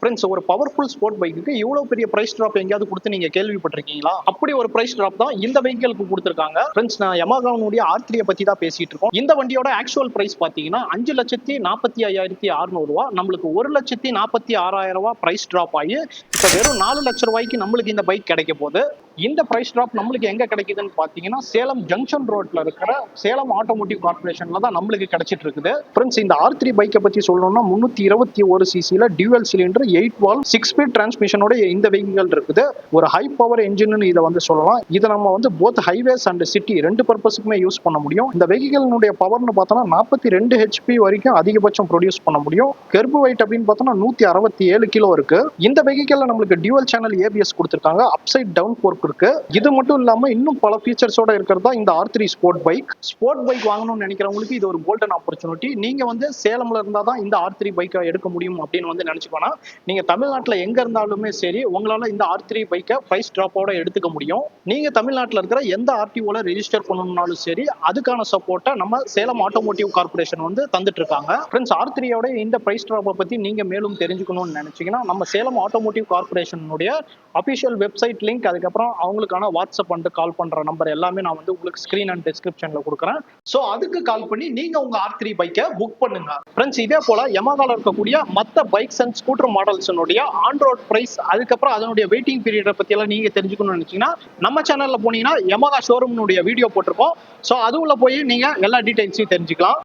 Friends, ஒரு powerful sport பைக்குக்கு இவ்வளவு பெரிய பிரைஸ் டிராப் எங்கேயாவது கொடுத்து நீங்க கேள்விப்பட்டிருக்கீங்களா? அப்படி ஒரு பிரைஸ் டிராப் தான் இந்த வெஹிக்கிளுக்கு கொடுத்திருக்காங்க. ஃப்ரெண்ட்ஸ், நான் யமஹாவுடைய R3 பத்தி தான் பேசிட்டு இருக்கோம். இந்த வண்டியோட ஆக்சுவல் பிரைஸ் பாத்தீங்கன்னா 5,45,600 ரூபாய். நம்மளுக்கு 1,46,000 ரூபாய் பிரைஸ் டிராப் ஆகி இப்ப வெறும் 4 லட்சம் ரூபாய்க்கு நம்மளுக்கு இந்த பைக் கிடைக்க போகுது. இந்த பிரைஸ் டிராப் நம்மளுக்கு எங்க கிடைக்குதுன்னு பாத்தீங்கன்னா சேலம் ஜங்ஷன் ரோட்ல இருக்கிற சேலம் ஆட்டோமோட்டிவ் கார்பரேஷன்ல தான் நம்மளுக்கு கிடைச்சிட்டு இருக்குது. ஃப்ரெண்ட்ஸ், இந்த R3 பைக்கை பத்தி சொல்லணும்னா 321 சிசில டியூவல் சிலிண்டர் 8 வால்வ் 6 ஸ்பீட் டிரான்ஸ்மிஷனோட இந்த வெஹிக்கிள் இருக்குது. ஒரு ஹை பவர் என்ஜின் இதை வந்து சொல்லலாம். இதை நம்ம வந்து போத் ஹைவேஸ் அண்ட் சிட்டி ரெண்டு பர்பஸுக்குமே யூஸ் பண்ண முடியும். இந்த வெஹிக்கிளுடைய பவர்னு பார்த்தோம்னா 42 HP வரைக்கும் அதிகபட்சம் ப்ரொடியூஸ் பண்ண முடியும். கெர்பு வெயிட் அப்படின்னு பார்த்தோம்னா 167 கிலோ இருக்கு. இந்த வெஹிக்கிள்ல நம்மளுக்கு டியூவல் சேனல் ABS கொடுத்திருக்காங்க. அப்சைட் டவுன் ஃபோர்க் இருக்கு. இது மட்டும் இல்லாம இன்னும் பல ஃபீச்சர்ஸோட இருக்கிறதா இந்த R3 sport bike. Sport bike வாங்கணும்னு நினைக்கிறவங்களுக்கு இது ஒரு கோல்டன் ஆப்பர்ச்சுனிட்டி. நீங்க வந்து சேலம்ல இருந்தா தான் இந்த R3 பைக்கை எடுக்க முடியும் அப்படின்னு வந்து நினைச்சுக்கோனா, நீங்க தமிழ்நாட்டில் எங்க இருந்தாலுமே சரி உங்களால இந்த R3 பைக்கை பிரைஸ் டிராப்போட எடுத்துக்க முடியும். நீங்க தமிழ்நாட்டில் இருக்கிற எந்த RTOல ரெஜிஸ்டர் பண்ணணும்னாலும் சரி அதுக்கான சப்போர்ட்டை நம்ம சேலம் ஆட்டோமோட்டிவ் கார்பரேஷன் வந்து தந்துட்டு இருக்காங்க. ஃப்ரெண்ட்ஸ், R3யோட இந்த பிரைஸ் டிராப்பை பத்தி நீங்க மேலும் தெரிஞ்சுக்கணும்னு நினைச்சீங்கன்னா நம்ம சேலம் ஆட்டோமோட்டிவ் கார்பரேஷனுடைய அபிஷியல் வெப்சைட் லிங்க், அதுக்கப்புறம் அவங்களுக்கான வாட்ஸ்அப் அண்ட் கால் பண்ற நம்பர் எல்லாமே நான் வந்து உங்களுக்கு ஸ்கிரீன் அண்ட் டிஸ்கிரிப்ஷன்ல கொடுக்குறேன். சோ அதுக்கு கால் பண்ணி நீங்க உங்க R3 பைக்கை புக் பண்ணுங்க. ஃப்ரெண்ட்ஸ், இதே போல யமஹால இருக்கக்கூடிய மத்த பைக்ஸ் அண்ட் ஸ்கூட்டர் மாடல்ஸ்னுடைய ஆன் ரோட் பிரைஸ், அதுக்கப்புறம் அதனுடைய வெயிட்டிங் பீரியட் பத்தி எல்லாம் நீங்க தெரிஞ்சுக்கணும்னு நினைச்சீங்கன்னா நம்ம சேனல்ல போனீங்கன்னா யமஹா ஷோரூம்னுடைய வீடியோ போட்டிருப்போம். சோ அதுல போய் நீங்க எல்லா டீடைல்ஸையும் தெரிஞ்சுக்கலாம்.